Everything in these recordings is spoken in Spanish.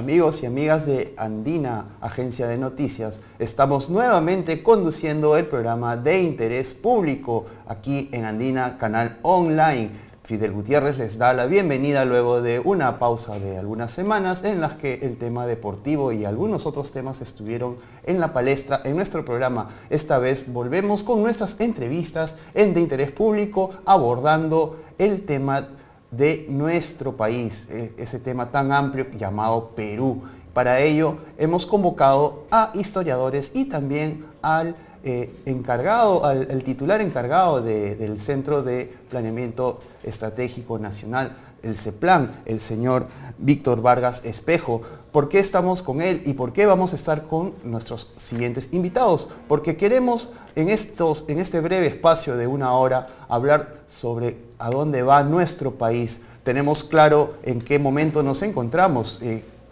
Amigos y amigas de Andina, agencia de noticias, estamos nuevamente conduciendo el programa de interés público aquí en Andina, canal online. Fidel Gutiérrez les da la bienvenida luego de una pausa de algunas semanas en las que el tema deportivo y algunos otros temas estuvieron en la palestra en nuestro programa. Esta vez volvemos con nuestras entrevistas en de interés público abordando el tema de nuestro país, ese tema tan amplio llamado Perú. Para ello hemos convocado a historiadores y también al el titular encargado del Centro de Planeamiento Estratégico Nacional, el CEPLAN, el señor Víctor Vargas Espejo. ¿Por qué estamos con él y por qué vamos a estar con nuestros siguientes invitados? Porque queremos en este breve espacio de una hora hablar sobre a dónde va nuestro país. Tenemos claro en qué momento nos encontramos,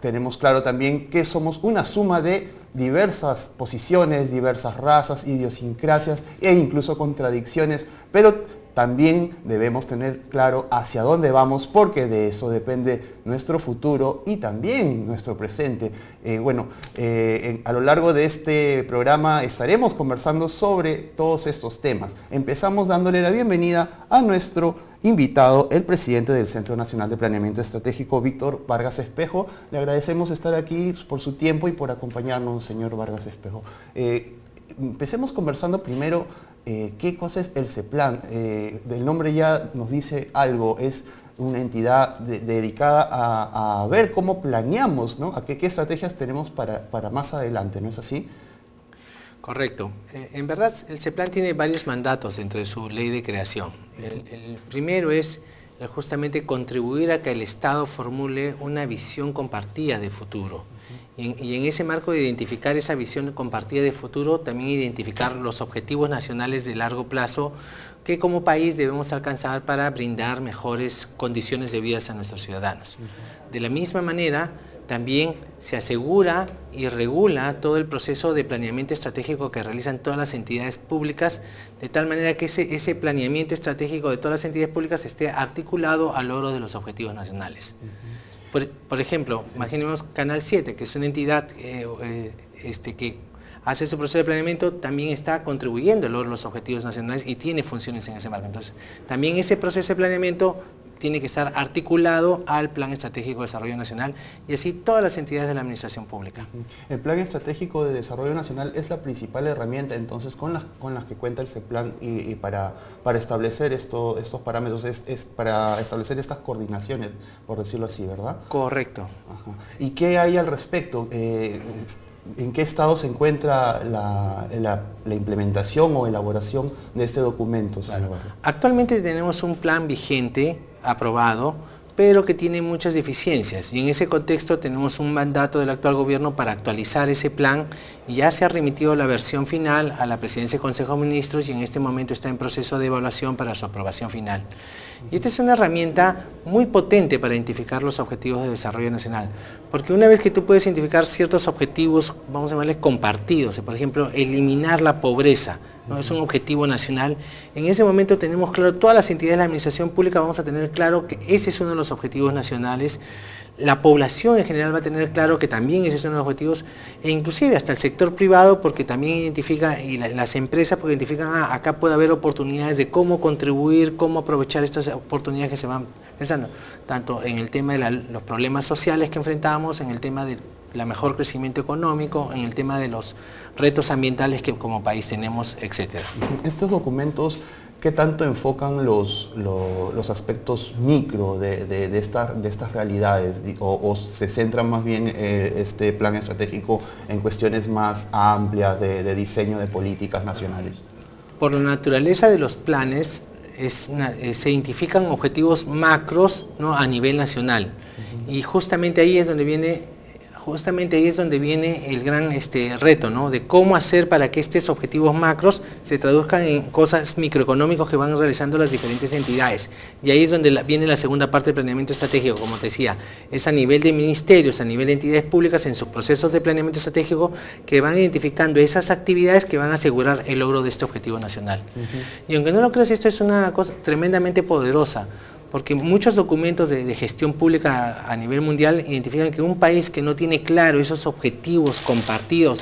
tenemos claro también que somos una suma de diversas posiciones, diversas razas, idiosincrasias e incluso contradicciones, pero también debemos tener claro hacia dónde vamos, porque de eso depende nuestro futuro y también nuestro presente. A lo largo de este programa estaremos conversando sobre todos estos temas. Empezamos dándole la bienvenida a nuestro invitado, el presidente del Centro Nacional de Planeamiento Estratégico, Víctor Vargas Espejo. Le agradecemos estar aquí por su tiempo y por acompañarnos, señor Vargas Espejo. Empecemos conversando primero qué cosa es el CEPLAN. Del nombre ya nos dice algo, es una entidad dedicada a ver cómo planeamos, ¿no? A qué estrategias tenemos para más adelante, ¿no es así? Correcto. En verdad, el CEPLAN tiene varios mandatos dentro de su ley de creación. El primero es justamente contribuir a que el Estado formule una visión compartida de futuro. Y en ese marco de identificar esa visión compartida de futuro, también identificar los objetivos nacionales de largo plazo que como país debemos alcanzar para brindar mejores condiciones de vida a nuestros ciudadanos. De la misma manera, también se asegura y regula todo el proceso de planeamiento estratégico que realizan todas las entidades públicas, de tal manera que ese planeamiento estratégico de todas las entidades públicas esté articulado al logro de los objetivos nacionales. Por ejemplo, imaginemos Canal 7, que es una entidad que hace su proceso de planeamiento, también está contribuyendo al logro de los objetivos nacionales y tiene funciones en ese marco. Entonces, también ese proceso de planeamiento tiene que estar articulado al Plan Estratégico de Desarrollo Nacional y así todas las entidades de la administración pública. El Plan Estratégico de Desarrollo Nacional es la principal herramienta entonces con las que cuenta el CEPLAN y para establecer estos parámetros, para establecer estas coordinaciones, por decirlo así, ¿verdad? Correcto. Ajá. ¿Y qué hay al respecto? ¿En qué estado se encuentra la implementación o elaboración de este documento, señor Vargas? Actualmente tenemos un plan vigente, aprobado, pero que tiene muchas deficiencias. Y en ese contexto tenemos un mandato del actual gobierno para actualizar ese plan y ya se ha remitido la versión final a la Presidencia del Consejo de Ministros y en este momento está en proceso de evaluación para su aprobación final. Y esta es una herramienta muy potente para identificar los objetivos de desarrollo nacional, porque una vez que tú puedes identificar ciertos objetivos, vamos a llamarles compartidos, por ejemplo, eliminar la pobreza, ¿no? Es un objetivo nacional. En ese momento tenemos claro, todas las entidades de la administración pública vamos a tener claro que ese es uno de los objetivos nacionales. La población en general va a tener claro que también ese es uno de los objetivos, e inclusive hasta el sector privado, porque también identifica, y las empresas porque identifican, acá puede haber oportunidades de cómo contribuir, cómo aprovechar estas oportunidades que se van pensando, tanto en el tema de los problemas sociales que enfrentamos, en el tema de la mejor crecimiento económico, en el tema de los retos ambientales que como país tenemos, etc. Estos documentos, ¿qué tanto enfocan los aspectos micro de estas realidades? ¿O se centra más bien este plan estratégico en cuestiones más amplias de diseño de políticas nacionales? Por la naturaleza de los planes, se identifican objetivos macros, ¿no?, a nivel nacional. Y justamente ahí es donde viene el gran reto, ¿no?, de cómo hacer para que estos objetivos macros se traduzcan en cosas microeconómicas que van realizando las diferentes entidades. Y ahí es donde viene la segunda parte del planeamiento estratégico, como te decía, es a nivel de ministerios, a nivel de entidades públicas, en sus procesos de planeamiento estratégico, que van identificando esas actividades que van a asegurar el logro de este objetivo nacional. Y aunque no lo creas, esto es una cosa tremendamente poderosa, porque muchos documentos de gestión pública a nivel mundial identifican que un país que no tiene claro esos objetivos compartidos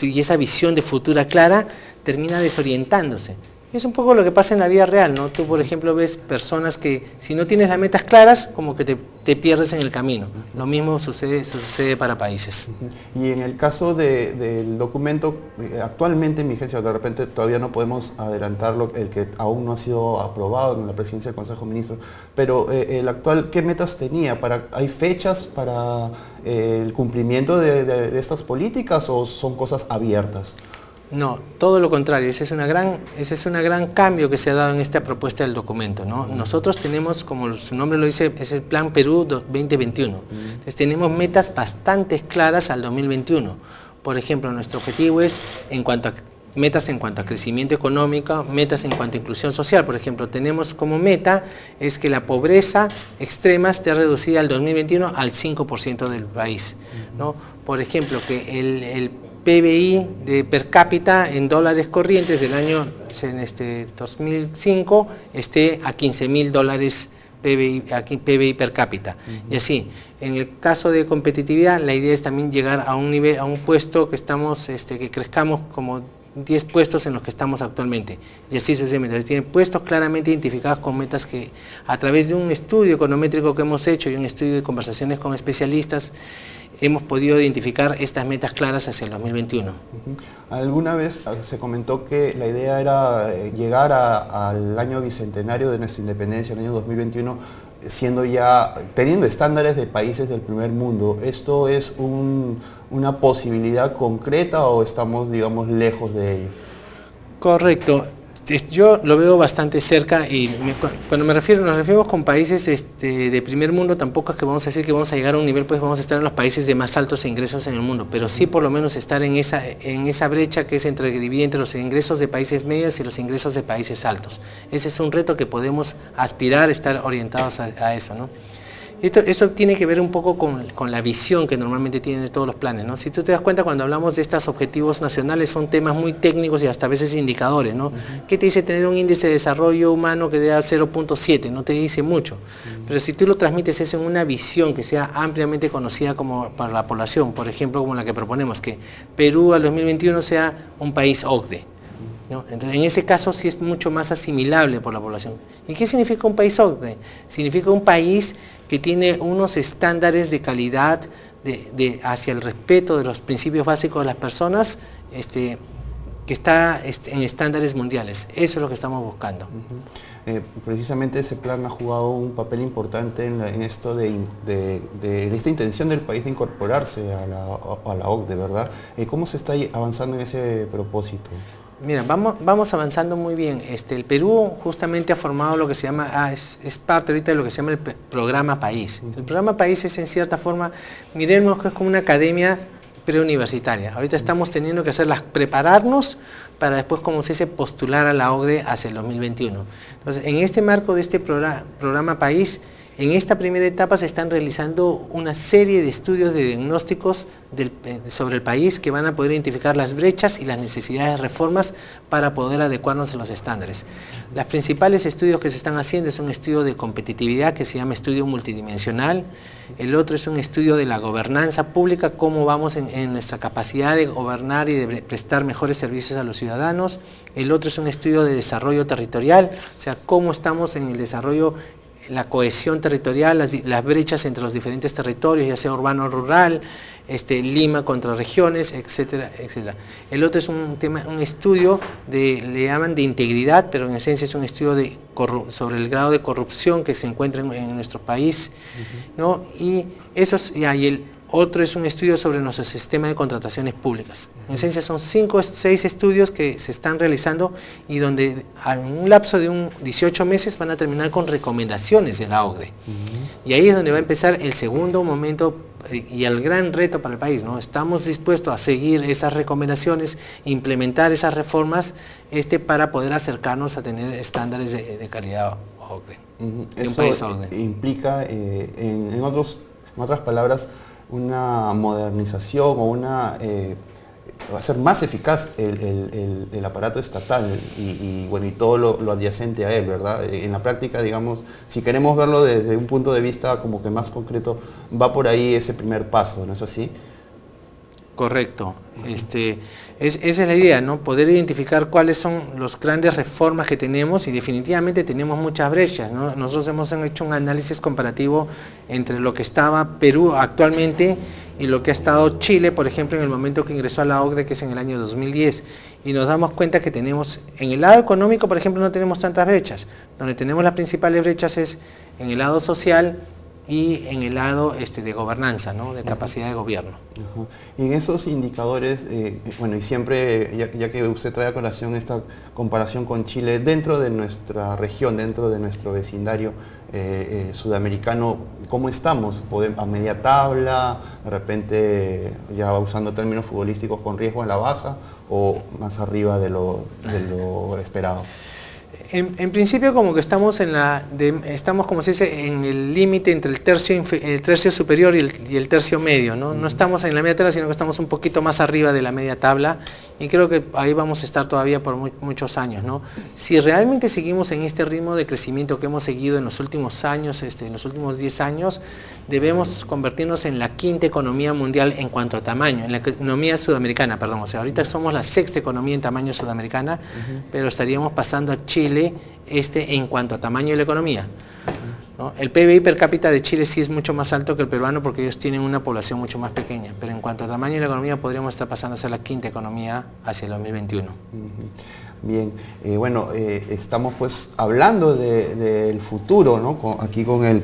y esa visión de futura clara, termina desorientándose. Es un poco lo que pasa en la vida real, ¿no? Tú, por ejemplo, ves personas que si no tienes las metas claras, como que te pierdes en el camino. Lo mismo sucede para países. Y en el caso del documento, actualmente en vigencia, de repente todavía no podemos adelantarlo, el que aún no ha sido aprobado en la presidencia del Consejo de Ministros, pero el actual, ¿qué metas tenía? ¿Hay fechas para el cumplimiento de estas políticas o son cosas abiertas? No, todo lo contrario, ese es un gran cambio que se ha dado en esta propuesta del documento, ¿no? Nosotros tenemos, como su nombre lo dice, es el Plan Perú 2021. Entonces tenemos metas bastante claras al 2021. Por ejemplo, nuestro objetivo es metas en cuanto a crecimiento económico, metas en cuanto a inclusión social. Por ejemplo, tenemos como meta es que la pobreza extrema esté reducida al 2021 al 5% del país, ¿no? Por ejemplo, que el PBI de per cápita en dólares corrientes del año 2005 esté a $15.000 PBI per cápita. Y así, en el caso de competitividad, la idea es también llegar a un nivel, a un puesto que que crezcamos como 10 puestos en los que estamos actualmente. Y así sucesivamente. Tienen puestos claramente identificados con metas que, a través de un estudio econométrico que hemos hecho y un estudio de conversaciones con especialistas, hemos podido identificar estas metas claras hacia el 2021. Alguna vez se comentó que la idea era llegar al año bicentenario de nuestra independencia, el año 2021, teniendo estándares de países del primer mundo. ¿Esto es una posibilidad concreta o estamos, digamos, lejos de ello? Correcto. Yo lo veo bastante cerca y cuando nos referimos con países de primer mundo, tampoco es que vamos a decir que vamos a llegar a un nivel, pues vamos a estar en los países de más altos ingresos en el mundo, pero sí por lo menos estar en esa brecha que es divide entre los ingresos de países medios y los ingresos de países altos. Ese es un reto que podemos aspirar, estar orientados a eso, ¿no? Eso tiene que ver un poco con la visión que normalmente tienen todos los planes, ¿no? Si tú te das cuenta, cuando hablamos de estos objetivos nacionales, son temas muy técnicos y hasta a veces indicadores, ¿no? ¿Qué te dice tener un índice de desarrollo humano que dé a 0.7? No te dice mucho. Pero si tú lo transmites eso en una visión que sea ampliamente conocida para la población, por ejemplo, como la que proponemos, que Perú al 2021 sea un país OCDE, ¿no? Entonces, en ese caso sí es mucho más asimilable por la población. ¿Y qué significa un país OCDE? Significa un país que tiene unos estándares de calidad hacia el respeto de los principios básicos de las personas, que está en estándares mundiales. Eso es lo que estamos buscando. Precisamente ese plan ha jugado un papel importante en esto de esta intención del país de incorporarse a la OCDE, ¿verdad? ¿Cómo se está avanzando en ese propósito? Mira, vamos avanzando muy bien. El Perú justamente ha formado lo que se llama, es parte ahorita de lo que se llama el programa País. El programa País es, en cierta forma, miremos que es como una academia preuniversitaria. Ahorita estamos teniendo que prepararnos para después, como se dice, postular a la OCDE hacia el 2021. Entonces, en este marco de este programa País, en esta primera etapa se están realizando una serie de estudios de diagnósticos sobre el país que van a poder identificar las brechas y las necesidades de reformas para poder adecuarnos a los estándares. Los principales estudios que se están haciendo es un estudio de competitividad que se llama estudio multidimensional. El otro es un estudio de la gobernanza pública, cómo vamos en nuestra capacidad de gobernar y de prestar mejores servicios a los ciudadanos. El otro es un estudio de desarrollo territorial, o sea, cómo estamos en el desarrollo, la cohesión territorial, las brechas entre los diferentes territorios, ya sea urbano o rural, Lima contra regiones, etcétera, etcétera. El otro es un estudio le llaman de integridad, pero en esencia es un estudio sobre el grado de corrupción que se encuentra en nuestro país, ¿no? Y el otro es un estudio sobre nuestro sistema de contrataciones públicas. En esencia son 5 o 6 estudios que se están realizando y donde en un lapso de 18 meses van a terminar con recomendaciones de la OCDE. Y ahí es donde va a empezar el segundo momento y el gran reto para el país, ¿no? Estamos dispuestos a seguir esas recomendaciones, implementar esas reformas para poder acercarnos a tener estándares de calidad OCDE. Eso un país OCDE. Implica, en otras palabras, una modernización o va a ser más eficaz el aparato estatal bueno, y todo lo adyacente a él, ¿verdad? En la práctica, digamos, si queremos verlo desde un punto de vista como que más concreto, va por ahí ese primer paso, ¿no es así? Correcto. Esa es la idea, ¿no? Poder identificar cuáles son las grandes reformas que tenemos, y definitivamente tenemos muchas brechas, ¿no? Nosotros hemos hecho un análisis comparativo entre lo que estaba Perú actualmente y lo que ha estado Chile, por ejemplo, en el momento que ingresó a la OCDE, que es en el año 2010, y nos damos cuenta que tenemos, en el lado económico, por ejemplo, no tenemos tantas brechas. Donde tenemos las principales brechas es en el lado social y en el lado de gobernanza, ¿no? De capacidad de gobierno. Uh-huh. Y en esos indicadores, bueno, y siempre, ya que usted trae a colación esta comparación con Chile, dentro de nuestra región, dentro de nuestro vecindario sudamericano, ¿cómo estamos? ¿A media tabla? ¿De repente, ya usando términos futbolísticos, con riesgo a la baja? ¿O más arriba de lo esperado? En principio, como que estamos como se dice, en el límite entre el tercio superior y el tercio medio, ¿no? No estamos en la media tabla, sino que estamos un poquito más arriba de la media tabla, y creo que ahí vamos a estar todavía por muchos años, ¿no? Si realmente seguimos en este ritmo de crecimiento que hemos seguido en los últimos años, en los últimos 10 años, debemos convertirnos en la quinta economía mundial en cuanto a tamaño, en la economía sudamericana, perdón. O sea, ahorita somos la sexta economía en tamaño sudamericana, pero estaríamos pasando a Chile en cuanto a tamaño de la economía, ¿no? El PBI per cápita de Chile sí es mucho más alto que el peruano, porque ellos tienen una población mucho más pequeña, pero en cuanto a tamaño de la economía podríamos estar pasando a ser la quinta economía hacia el 2021. Bien, bueno, estamos pues hablando del futuro, ¿no? Aquí con el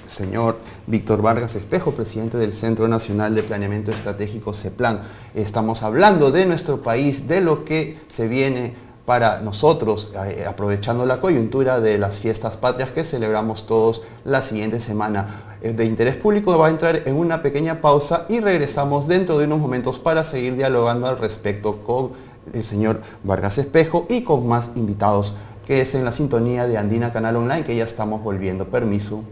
señor Víctor Vargas Espejo, presidente del Centro Nacional de Planeamiento Estratégico, CEPLAN. Estamos hablando de nuestro país, de lo que se viene para nosotros, aprovechando la coyuntura de las fiestas patrias que celebramos todos la siguiente semana. De Interés Público va a entrar en una pequeña pausa y regresamos dentro de unos momentos para seguir dialogando al respecto con el señor Vargas Espejo y con más invitados, que es en la sintonía de Andina Canal Online, que ya estamos volviendo. Permiso.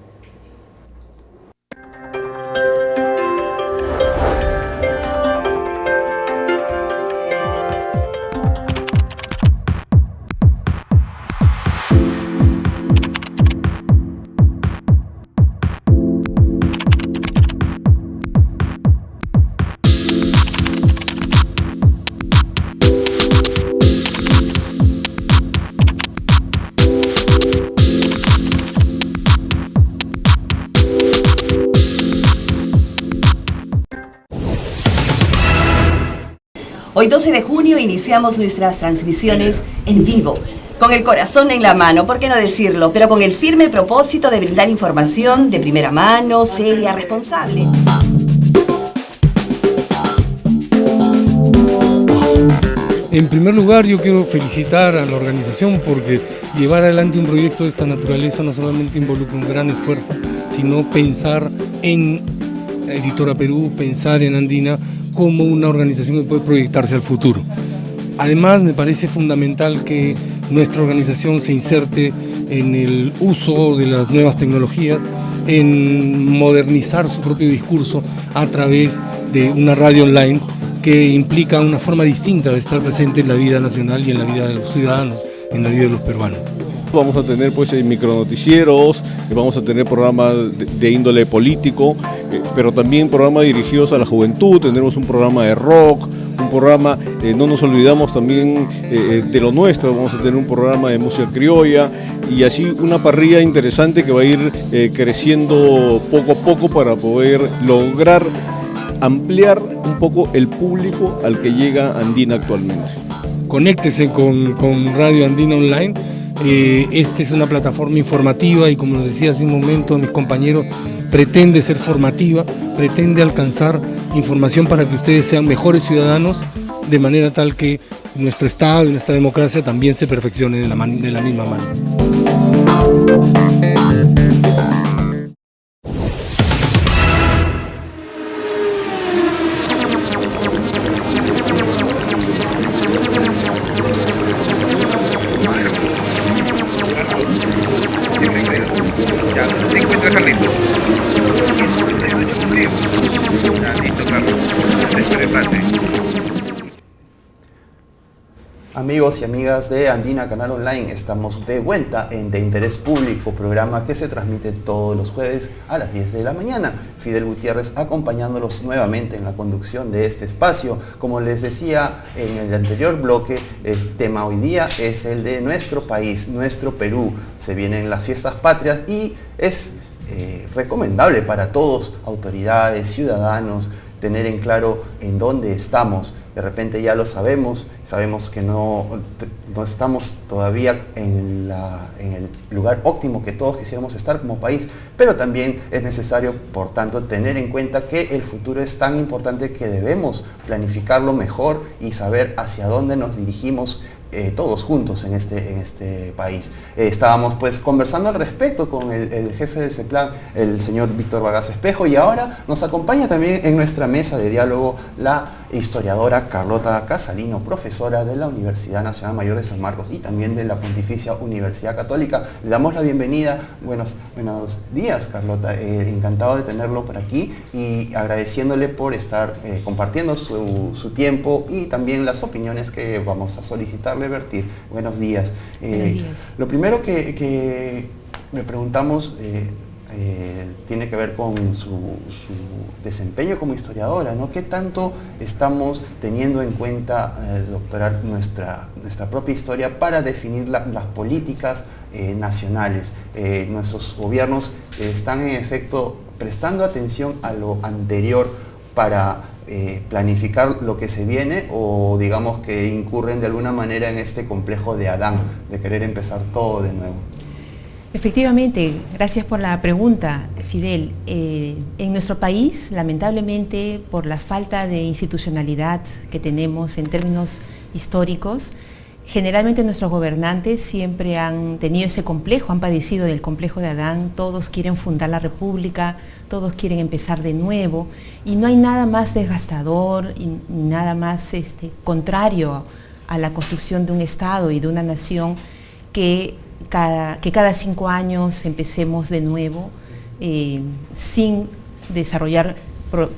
Hoy 12 de junio iniciamos nuestras transmisiones en vivo, con el corazón en la mano, ¿por qué no decirlo? Pero con el firme propósito de brindar información de primera mano, seria, responsable. En primer lugar, yo quiero felicitar a la organización, porque llevar adelante un proyecto de esta naturaleza no solamente involucra un gran esfuerzo, sino pensar en Editora Perú, pensar en Andina como una organización que puede proyectarse al futuro. Además, me parece fundamental que nuestra organización se inserte en el uso de las nuevas tecnologías, en modernizar su propio discurso a través de una radio online que implica una forma distinta de estar presente en la vida nacional y en la vida de los ciudadanos, en la vida de los peruanos. Vamos a tener pues micronoticieros, vamos a tener programas de índole político, pero también programas dirigidos a la juventud. Tendremos un programa de rock, un programa, no nos olvidamos también de lo nuestro, vamos a tener un programa de música criolla, y así una parrilla interesante que va a ir creciendo poco a poco para poder lograr ampliar un poco el público al que llega Andina actualmente. Conéctese con Radio Andina Online. Esta es una plataforma informativa y, como lo decía hace un momento mis compañeros, pretende ser formativa, pretende alcanzar información para que ustedes sean mejores ciudadanos, de manera tal que nuestro Estado y nuestra democracia también se perfeccione de la misma mano. Se encuentra Carlitos. Ya, listo, Carlos. Espere, pase. Amigos y amigas de Andina Canal Online, estamos de vuelta en De Interés Público, programa que se transmite todos los jueves a las 10 de la mañana. Fidel Gutiérrez acompañándolos nuevamente en la conducción de este espacio. Como les decía en el anterior bloque, el tema hoy día es el de nuestro país, nuestro Perú. Se vienen las fiestas patrias y es recomendable para todos, autoridades, ciudadanos, tener en claro en dónde estamos. De repente ya lo sabemos que no estamos todavía en el lugar óptimo que todos quisiéramos estar como país, pero también es necesario, por tanto, tener en cuenta que el futuro es tan importante que debemos planificarlo mejor y saber hacia dónde nos dirigimos todos juntos en este país. Estábamos pues conversando al respecto con el jefe del CEPLAN, el señor Víctor Vargas Espejo, y ahora nos acompaña también en nuestra mesa de diálogo la historiadora Carlota Casalino, profesora de la Universidad Nacional Mayor de San Marcos y también de la Pontificia Universidad Católica. Le damos la bienvenida. Buenos días, Carlota. Encantado de tenerlo por aquí y agradeciéndole por estar compartiendo su tiempo y también las opiniones que vamos a solicitarle vertir. Buenos días. Buenos días. Lo primero que me preguntamos tiene que ver con su desempeño como historiadora, ¿no? ¿Qué tanto estamos teniendo en cuenta doctorar nuestra propia historia para definir las políticas nacionales? Nuestros gobiernos están en efecto prestando atención a lo anterior para planificar lo que se viene, o digamos que incurren de alguna manera en este complejo de Adán, de querer empezar todo de nuevo. Efectivamente, gracias por la pregunta, Fidel. En nuestro país, lamentablemente, por la falta de institucionalidad que tenemos en términos históricos, generalmente nuestros gobernantes siempre han tenido ese complejo, han padecido del complejo de Adán. Todos quieren fundar la república, todos quieren empezar de nuevo, y no hay nada más desgastador y nada más contrario a la construcción de un Estado y de una nación que cada 5 años empecemos de nuevo sin desarrollar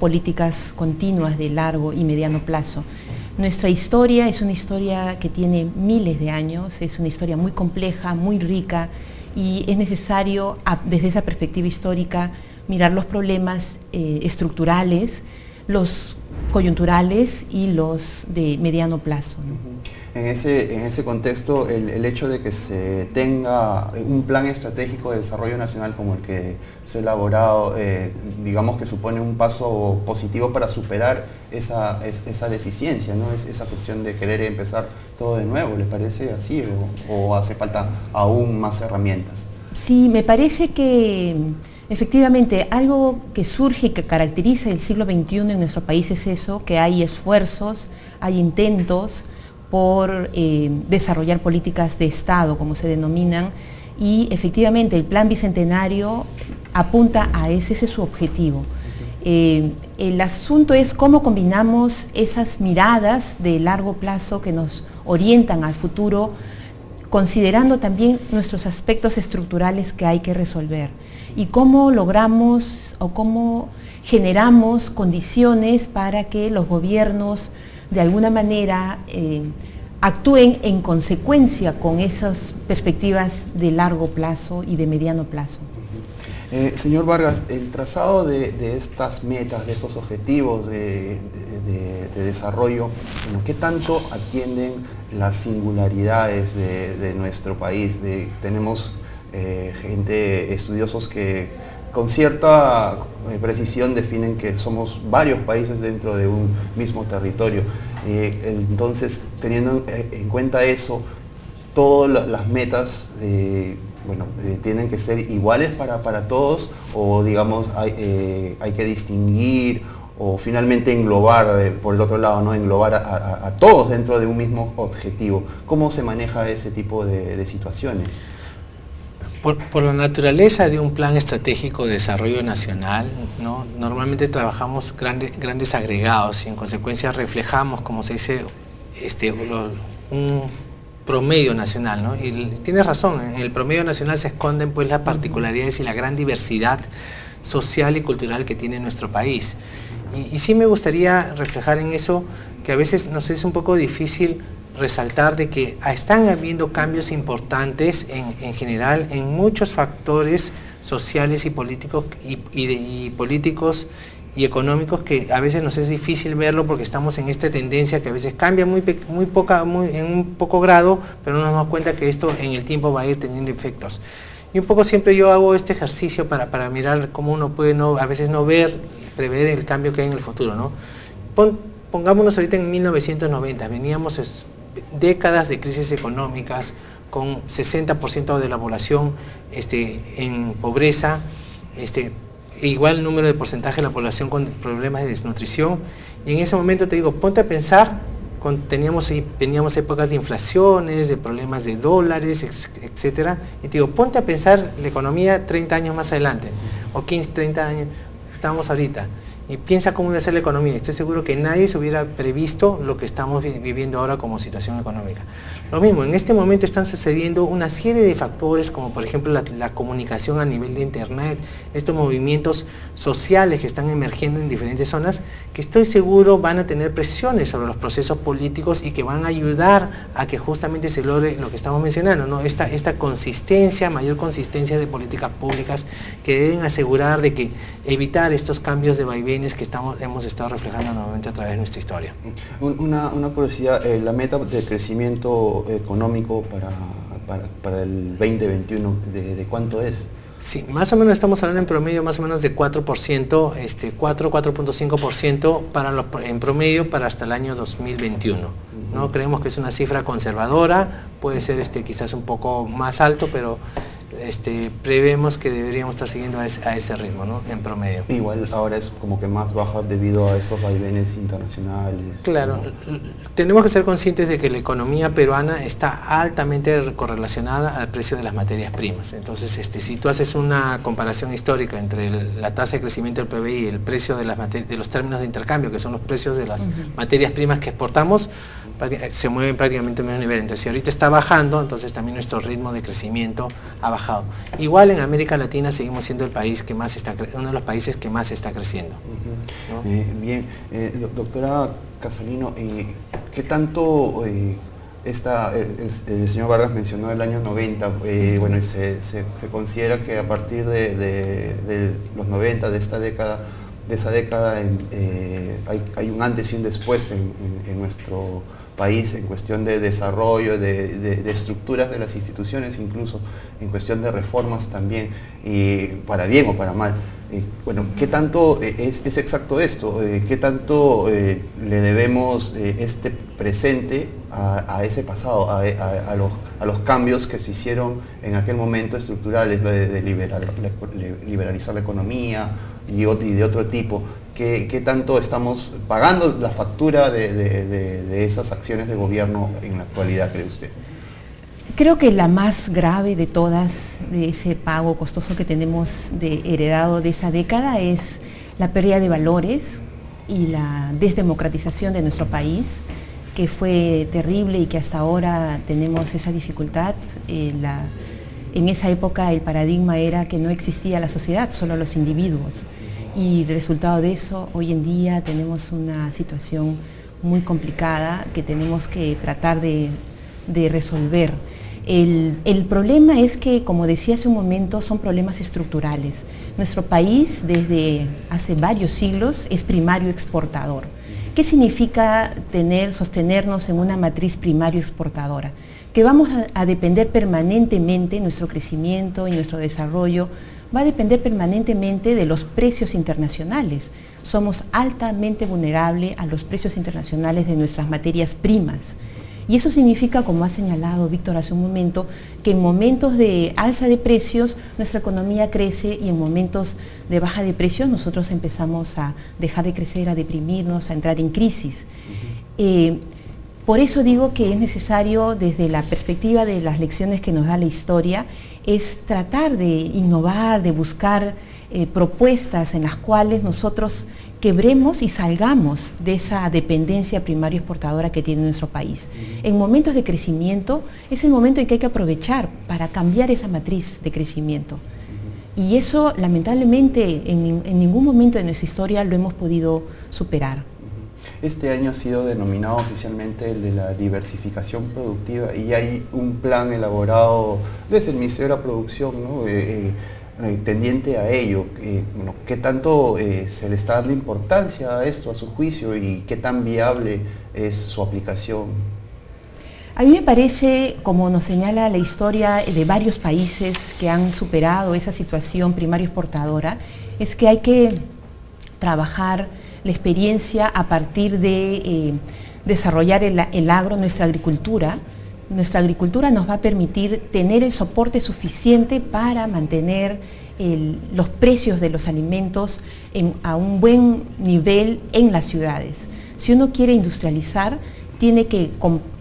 políticas continuas de largo y mediano plazo. Nuestra historia es una historia que tiene miles de años, es una historia muy compleja, muy rica, y es necesario, desde esa perspectiva histórica, mirar los problemas estructurales, los coyunturales y los de mediano plazo, ¿no? En ese contexto, el hecho de que se tenga un plan estratégico de desarrollo nacional como el que se ha elaborado, digamos que supone un paso positivo para superar esa deficiencia, ¿no? Esa cuestión de querer empezar todo de nuevo. ¿Le parece así o hace falta aún más herramientas? Sí, me parece que efectivamente algo que surge y que caracteriza el siglo XXI en nuestro país es eso, que hay esfuerzos, hay intentos por desarrollar políticas de Estado, como se denominan, y efectivamente el Plan Bicentenario apunta a ese es su objetivo. El asunto es cómo combinamos esas miradas de largo plazo que nos orientan al futuro, considerando también nuestros aspectos estructurales que hay que resolver, y cómo logramos o cómo generamos condiciones para que los gobiernos de alguna manera actúen en consecuencia con esas perspectivas de largo plazo y de mediano plazo. Señor Vargas, el trazado de estas metas, de estos objetivos de desarrollo, ¿qué tanto atienden las singularidades de nuestro país? Tenemos estudiosos que con cierta precisión definen que somos varios países dentro de un mismo territorio. Entonces, teniendo en cuenta eso, todas las metas tienen que ser iguales para todos, o digamos hay que distinguir o finalmente englobar, por el otro lado, ¿no? Englobar a todos dentro de un mismo objetivo. ¿Cómo se maneja ese tipo de situaciones? Por la naturaleza de un plan estratégico de desarrollo nacional, ¿no? Normalmente trabajamos grandes agregados y en consecuencia reflejamos, como se dice, un promedio nacional, ¿no? Y tienes razón, en el promedio nacional se esconden pues las particularidades y la gran diversidad social y cultural que tiene nuestro país. Y sí me gustaría reflejar en eso que a veces nos es un poco difícil resaltar de que están habiendo cambios importantes en general en muchos factores sociales y políticos políticos y económicos, que a veces nos es difícil verlo porque estamos en esta tendencia que a veces cambia en un poco grado, pero no nos damos cuenta que esto en el tiempo va a ir teniendo efectos. Y un poco siempre yo hago este ejercicio para mirar cómo uno puede a veces no prever el cambio que hay en el futuro, ¿no? Pongámonos ahorita en 1990, veníamos décadas de crisis económicas, con 60% de la población en pobreza, igual número de porcentaje de la población con problemas de desnutrición, y en ese momento te digo, ponte a pensar, teníamos épocas de inflaciones, de problemas de dólares, etcétera, y te digo, ponte a pensar la economía 30 años más adelante, o 15, 30 años, estamos ahorita, y piensa cómo iba a ser la economía. Estoy seguro que nadie se hubiera previsto lo que estamos viviendo ahora como situación económica. Lo mismo, en este momento están sucediendo una serie de factores, como por ejemplo la comunicación a nivel de internet, estos movimientos sociales que están emergiendo en diferentes zonas, que estoy seguro van a tener presiones sobre los procesos políticos y que van a ayudar a que justamente se logre lo que estamos mencionando, ¿no? Esta consistencia, mayor consistencia de políticas públicas que deben asegurar de que evitar estos cambios de vaivén que hemos estado reflejando nuevamente a través de nuestra historia. Una curiosidad, la meta de crecimiento económico para el 2021, ¿de cuánto es? Sí, más o menos estamos hablando en promedio más o menos de 4%, 4.5% en promedio para hasta el año 2021. ¿No? Creemos que es una cifra conservadora, puede ser quizás un poco más alto, pero prevemos que deberíamos estar siguiendo a ese ritmo, ¿no? En promedio. Igual ahora es como que más baja debido a estos vaivenes internacionales. Claro, ¿no? Tenemos que ser conscientes de que la economía peruana está altamente correlacionada al precio de las materias primas. Entonces, si tú haces una comparación histórica entre la tasa de crecimiento del PBI y el precio de los términos de intercambio, que son los precios de las materias primas que exportamos, se mueven prácticamente al mismo nivel. Entonces, si ahorita está bajando, entonces también nuestro ritmo de crecimiento ha bajado. Igual en América Latina seguimos siendo uno de los países que más está creciendo. ¿No? Bien, doctora Casalino, ¿qué tanto el señor Vargas mencionó el año 90? Bueno, se considera que a partir de los 90, de esa década, hay un antes y un después en nuestro país en cuestión de desarrollo, de estructuras de las instituciones, incluso en cuestión de reformas también, para bien o para mal. Bueno, ¿qué tanto es exacto esto? ¿Qué tanto le debemos este presente a ese pasado, a los cambios que se hicieron en aquel momento estructurales, de liberalizar la economía y de otro tipo? ¿Qué tanto estamos pagando la factura de esas acciones de gobierno en la actualidad, cree usted? Creo que la más grave de todas, de ese pago costoso que tenemos heredado de esa década, es la pérdida de valores y la desdemocratización de nuestro país, que fue terrible y que hasta ahora tenemos esa dificultad. En esa época el paradigma era que no existía la sociedad, solo los individuos. Y resultado de eso, hoy en día tenemos una situación muy complicada que tenemos que tratar de resolver. El problema es que, como decía hace un momento, son problemas estructurales. Nuestro país, desde hace varios siglos, es primario exportador. ¿Qué significa sostenernos en una matriz primario exportadora? Que vamos a depender permanentemente, nuestro crecimiento y nuestro desarrollo va a depender permanentemente de los precios internacionales. Somos altamente vulnerables a los precios internacionales de nuestras materias primas. Y eso significa, como ha señalado Víctor hace un momento, que en momentos de alza de precios nuestra economía crece y en momentos de baja de precios nosotros empezamos a dejar de crecer, a deprimirnos, a entrar en crisis. Por eso digo que es necesario, desde la perspectiva de las lecciones que nos da la historia, es tratar de innovar, de buscar propuestas en las cuales nosotros quebremos y salgamos de esa dependencia primaria exportadora que tiene nuestro país. En momentos de crecimiento es el momento en que hay que aprovechar para cambiar esa matriz de crecimiento. Y eso, lamentablemente, en ningún momento de nuestra historia lo hemos podido superar. Este año ha sido denominado oficialmente el de la diversificación productiva y hay un plan elaborado desde el Ministerio de la Producción, ¿no? Tendiente a ello. Bueno, ¿qué tanto se le está dando importancia a esto, a su juicio, y qué tan viable es su aplicación? A mí me parece, como nos señala la historia de varios países que han superado esa situación primario exportadora, es que hay que trabajar la experiencia a partir de desarrollar el agro, nuestra agricultura. Nuestra agricultura nos va a permitir tener el soporte suficiente para mantener los precios de los alimentos a un buen nivel en las ciudades. Si uno quiere industrializar, tiene que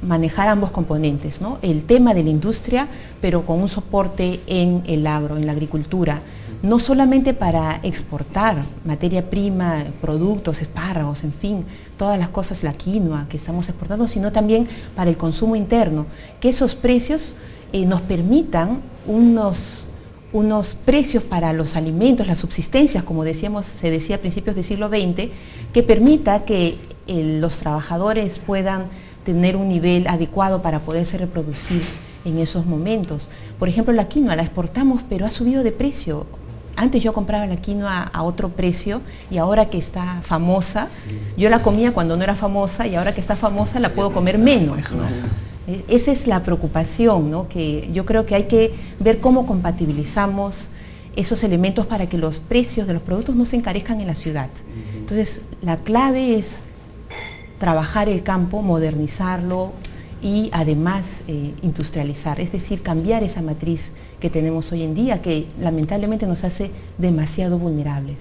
manejar ambos componentes, ¿no? El tema de la industria, pero con un soporte en el agro, en la agricultura. No solamente para exportar materia prima, productos, espárragos, en fin, todas las cosas, la quinoa que estamos exportando, sino también para el consumo interno, que esos precios nos permitan unos precios para los alimentos, las subsistencias, como decíamos, se decía a principios del siglo XX, que permita que los trabajadores puedan tener un nivel adecuado para poderse reproducir en esos momentos. Por ejemplo, la quinoa la exportamos, pero ha subido de precio. Antes yo compraba la quinoa a otro precio y ahora que está famosa, yo la comía cuando no era famosa y ahora que está famosa la puedo comer menos, ¿no? Esa es la preocupación, ¿no? Que yo creo que hay que ver cómo compatibilizamos esos elementos para que los precios de los productos no se encarezcan en la ciudad. Entonces, la clave es trabajar el campo, modernizarlo y además industrializar, es decir, cambiar esa matriz que tenemos hoy en día, que lamentablemente nos hace demasiado vulnerables.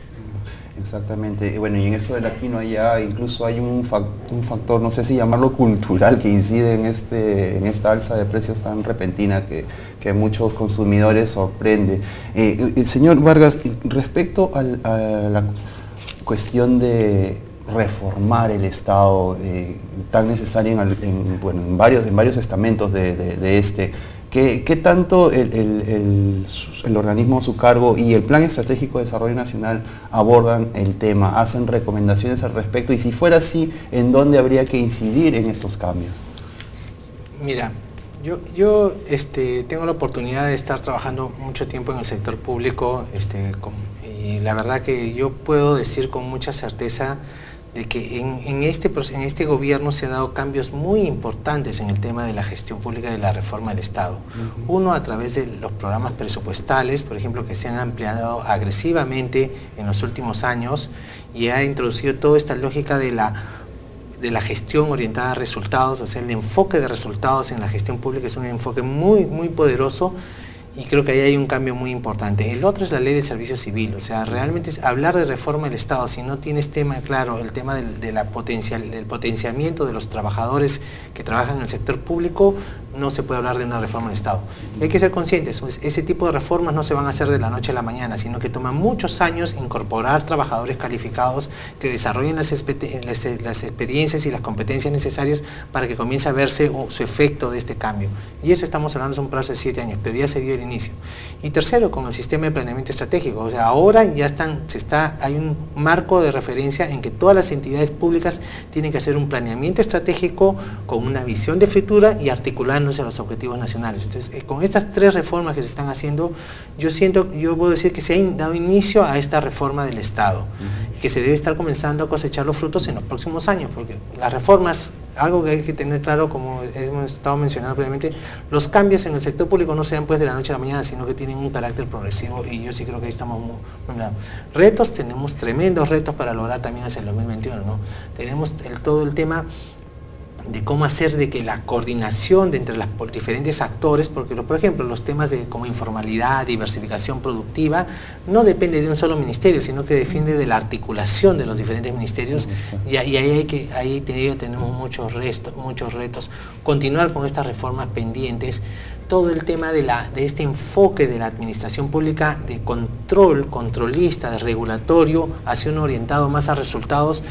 Exactamente. Bueno, y en eso de la quinoa ya incluso hay un factor, no sé si llamarlo cultural, que incide en esta alza de precios tan repentina que a muchos consumidores sorprende. Señor Vargas, respecto a la cuestión de reformar el Estado tan necesario en varios estamentos de este, ¿qué tanto el organismo a su cargo y el Plan Estratégico de Desarrollo Nacional abordan el tema, hacen recomendaciones al respecto? Y si fuera así, ¿en dónde habría que incidir en estos cambios? Mira, yo tengo la oportunidad de estar trabajando mucho tiempo en el sector público, y la verdad que yo puedo decir con mucha certeza de que en este gobierno se han dado cambios muy importantes en el tema de la gestión pública y de la reforma del Estado. Uno, a través de los programas presupuestales, por ejemplo, que se han ampliado agresivamente en los últimos años y ha introducido toda esta lógica de la gestión orientada a resultados, o sea, el enfoque de resultados en la gestión pública es un enfoque muy, muy poderoso. Y creo que ahí hay un cambio muy importante. El otro es la ley del servicio civil, o sea, realmente es hablar de reforma del Estado, si no tienes tema claro, el tema del potenciamiento de los trabajadores que trabajan en el sector público, no se puede hablar de una reforma del Estado. Y hay que ser conscientes, ese tipo de reformas no se van a hacer de la noche a la mañana, sino que toman muchos años incorporar trabajadores calificados que desarrollen las experiencias y las competencias necesarias para que comience a verse su efecto de este cambio. Y eso estamos hablando de un plazo de 7 años, pero ya se dio el inicio. Y tercero, con el sistema de planeamiento estratégico, o sea, ahora ya hay un marco de referencia en que todas las entidades públicas tienen que hacer un planeamiento estratégico con una visión de futura y articulándose a los objetivos nacionales. Entonces, con estas 3 reformas que se están haciendo, yo puedo decir que se ha dado inicio a esta reforma del Estado, y que se debe estar comenzando a cosechar los frutos en los próximos años, porque las reformas, algo que hay que tener claro, como hemos estado mencionando previamente, los cambios en el sector público no se dan pues de la noche a la mañana, sino que tienen un carácter progresivo, y yo sí creo que ahí estamos muy bien. Retos, tenemos tremendos retos para lograr también hacia el 2021, ¿no? Tenemos todo el tema de cómo hacer de que la coordinación de entre los diferentes actores, porque por ejemplo los temas como informalidad, diversificación productiva, no depende de un solo ministerio, sino que depende de la articulación de los diferentes ministerios, y ahí tenemos muchos retos, continuar con estas reformas pendientes, todo el tema de este enfoque de la administración pública de controlista, de regulatorio, hacia un orientado más a resultados,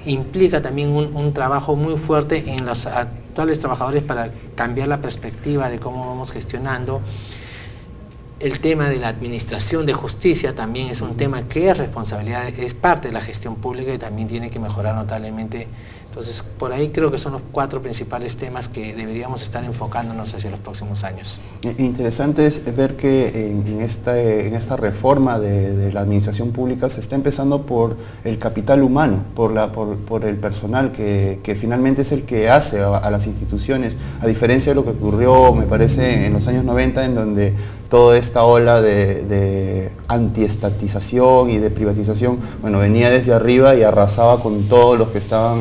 implica también un trabajo muy fuerte en los actuales trabajadores para cambiar la perspectiva de cómo vamos gestionando. El tema de la administración de justicia también es un tema que es responsabilidad, es parte de la gestión pública y también tiene que mejorar notablemente. Entonces, por ahí creo que son los 4 principales temas que deberíamos estar enfocándonos hacia los próximos años. Interesante es ver que en esta reforma de la administración pública se está empezando por el capital humano, por el personal que finalmente es el que hace a las instituciones, a diferencia de lo que ocurrió, me parece, en los años 90, en donde toda esta ola de antiestatización y de privatización, bueno, venía desde arriba y arrasaba con todos los que estaban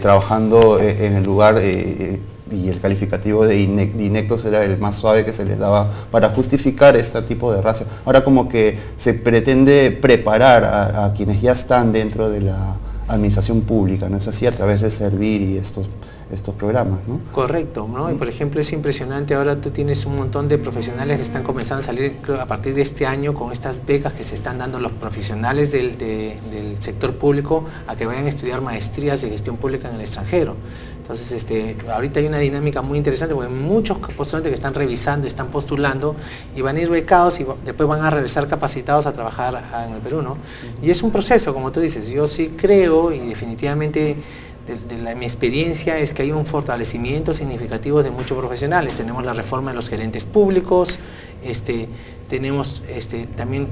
trabajando en el lugar, y el calificativo de inectos era el más suave que se les daba para justificar este tipo de raza. Ahora como que se pretende preparar a quienes ya están dentro de la administración pública, ¿no es así? A través de Servir y estos programas, ¿no? Correcto, ¿no? Y por ejemplo es impresionante, ahora tú tienes un montón de profesionales que están comenzando a salir, creo, a partir de este año, con estas becas que se están dando a los profesionales del sector público a que vayan a estudiar maestrías de gestión pública en el extranjero. Entonces, ahorita hay una dinámica muy interesante porque hay muchos postulantes que están revisando, están postulando y van a ir becados y después van a regresar capacitados a trabajar en el Perú, ¿no? Y es un proceso, como tú dices, yo sí creo y definitivamente mi experiencia es que hay un fortalecimiento significativo de muchos profesionales. Tenemos la reforma de los gerentes públicos, tenemos también,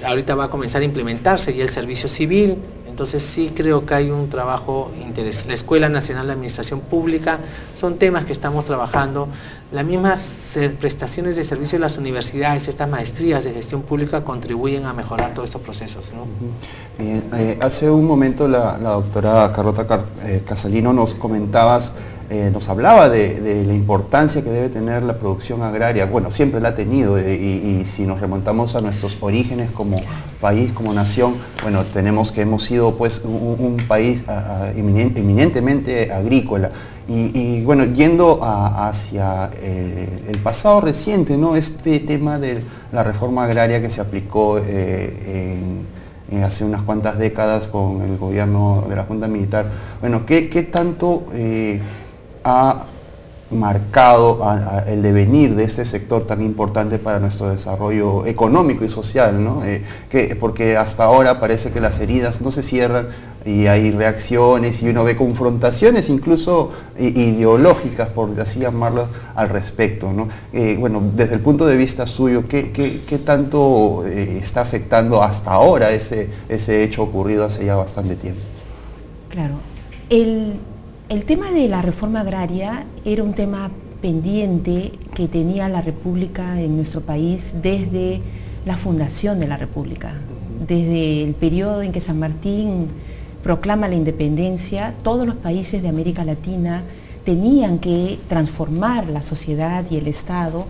ahorita va a comenzar a implementarse ya el servicio civil. Entonces sí creo que hay un trabajo interesante. La Escuela Nacional de Administración Pública, son temas que estamos trabajando. Las mismas prestaciones de servicio de las universidades, estas maestrías de gestión pública contribuyen a mejorar todos estos procesos, ¿no? Bien, hace un momento la doctora Carlota Casalino nos hablaba de la importancia que debe tener la producción agraria. Bueno, siempre la ha tenido y si nos remontamos a nuestros orígenes como país, como nación, bueno, hemos sido pues un país eminentemente agrícola. Y bueno, yendo hacia el pasado reciente, ¿no? Este tema de la reforma agraria que se aplicó hace unas cuantas décadas con el gobierno de la Junta Militar. Bueno, ¿qué tanto ha marcado el devenir de ese sector tan importante para nuestro desarrollo económico y social, ¿no? Porque hasta ahora parece que las heridas no se cierran y hay reacciones y uno ve confrontaciones incluso ideológicas, por así llamarlas, al respecto, ¿no? Bueno, desde el punto de vista suyo, ¿qué tanto está afectando hasta ahora ese hecho ocurrido hace ya bastante tiempo? Claro, el tema de la reforma agraria era un tema pendiente que tenía la República en nuestro país desde la fundación de la República. Desde el periodo en que San Martín proclama la independencia, todos los países de América Latina tenían que transformar la sociedad y el Estado,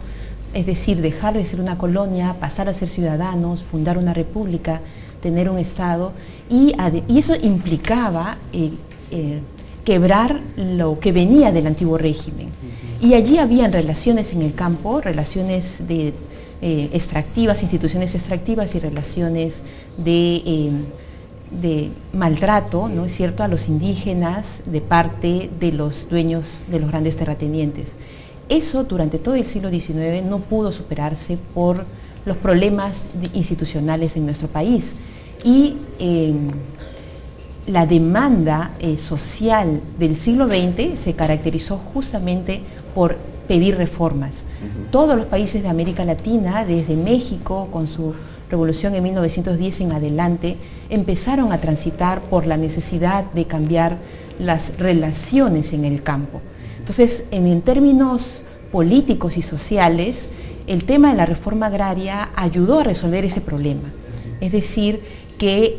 es decir, dejar de ser una colonia, pasar a ser ciudadanos, fundar una república, tener un Estado, y eso implicaba quebrar lo que venía del antiguo régimen. Y allí habían relaciones en el campo, relaciones extractivas, instituciones extractivas y relaciones de maltrato, ¿no es cierto?, a los indígenas de parte de los dueños de los grandes terratenientes. Eso durante todo el siglo XIX no pudo superarse por los problemas institucionales en nuestro país. Y la demanda social del siglo XX se caracterizó justamente por pedir reformas. Todos los países de América Latina, desde México con su revolución en 1910 en adelante, empezaron a transitar por la necesidad de cambiar las relaciones en el campo. Entonces, en términos políticos y sociales, el tema de la reforma agraria ayudó a resolver ese problema. Es decir, que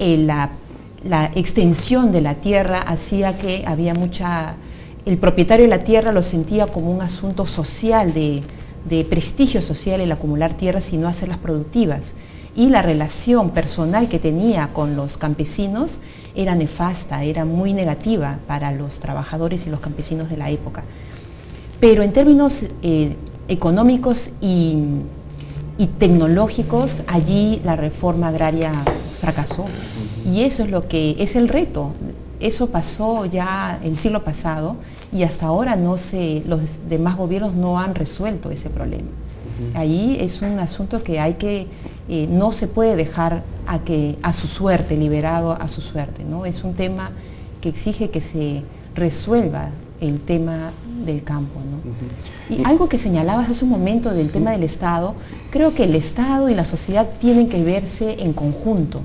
la extensión de la tierra hacía que había el propietario de la tierra lo sentía como un asunto social, de prestigio social el acumular tierras y no hacerlas productivas. Y la relación personal que tenía con los campesinos era nefasta, era muy negativa para los trabajadores y los campesinos de la época. Pero en términos económicos y tecnológicos, allí la reforma agraria fracasó. Y eso es lo que es el reto. Eso pasó ya el siglo pasado y hasta ahora los demás gobiernos no han resuelto ese problema. Ahí es un asunto que hay que, no se puede dejar a su suerte, liberado a su suerte, ¿no? Es un tema que exige que se resuelva el tema del campo, ¿no? Y algo que señalabas hace un momento del tema del Estado, creo que el Estado y la sociedad tienen que verse en conjunto.